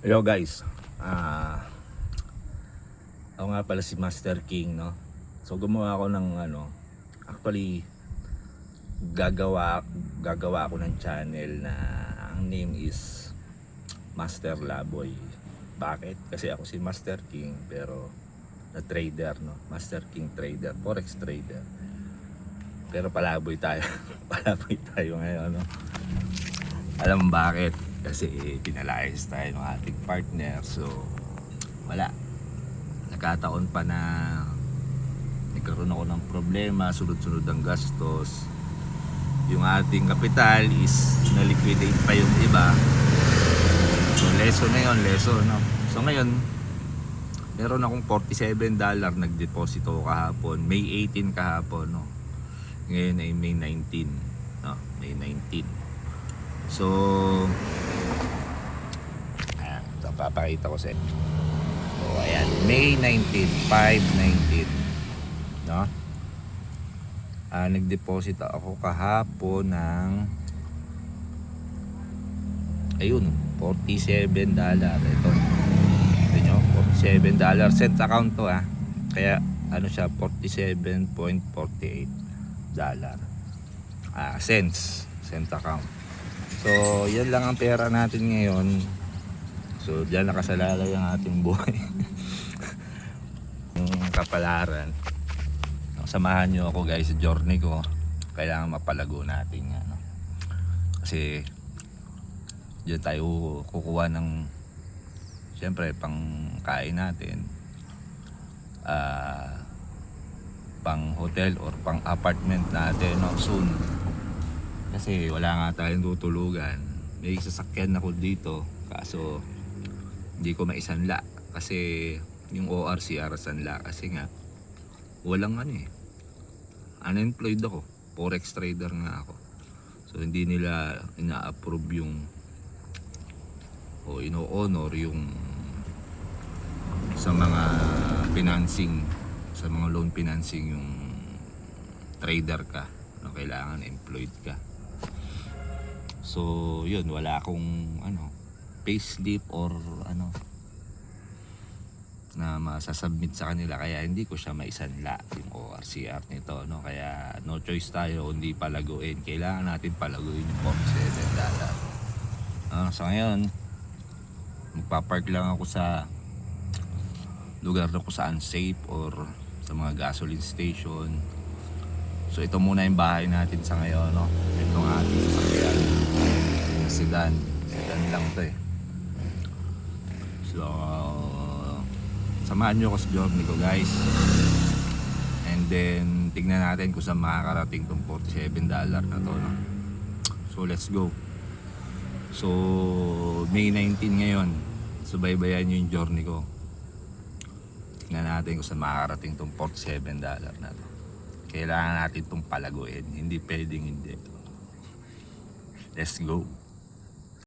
Hello guys, ako nga pala si Master King, no? So gumawa ako ng actually gagawa ako ng channel na ang name is Master Laboy. Bakit? Kasi ako si Master King pero na trader, no? Master King trader, forex trader. Pero palaboy tayo. Palaboy tayo ngayon, no? Alam mo bakit? Kasi pinalayas tayo ng ating partner. So wala, nagkataon pa na nagkaroon ako ng problema, sunod-sunod ang gastos. Yung ating kapital is na-liquidate pa yung iba. So lesson na yun, lesson, no? So ngayon meron akong $47 nagdeposito kahapon, May 18 kahapon, no? Ngayon ay May 19, no? May 19. So ito, papakita ko sa inyo. So ayan, May 19, 5/19, no? Nagdeposito ako kahapon ng ayun, $47. Ito, ito nyo, $47 cent account to, kaya ano siya, $47.48 cent account. So yan lang ang pera natin ngayon. So diyan nakasalalay ang ating buhay. Yung kapalaran. Samahan nyo ako guys sa journey ko. Kailangan mapalago natin, ano. Kasi diyan tayo kukuha ng siyempre pang kain natin, pang hotel or pang apartment natin, no, soon. Kasi wala nga tayong tutulugan. May sasakyan ako dito, kaso hindi ko maisanla kasi yung ORCR sanla kasi nga walang unemployed ako, forex trader nga ako. So hindi nila ina-approve yung o ino-honor yung sa mga financing, sa mga loan financing, yung trader ka, no, kailangan employed ka. So yun, wala akong payslip or na masasubmit sa kanila, kaya hindi ko siya maisanla yung ORCR nito, no? Kaya no choice tayo, hindi palaguin. Kailangan natin palaguin yung $47. So ngayon magpapark lang ako sa lugar na kung saan safe or sa mga gasoline station. So ito muna yung bahay natin sa ngayon, no? Ito nga ating sasakyan, sedan lang to eh. So samahan nyo ako sa journey ko guys, and then tignan natin kung saan makakarating tong $47 na to, no? So let's go. So May 19 ngayon, subaybayan yung journey ko. Tignan natin kung saan makakarating tong $47 na to. Kailangan natin tong palaguin, hindi pwedeng hindi. Let's go.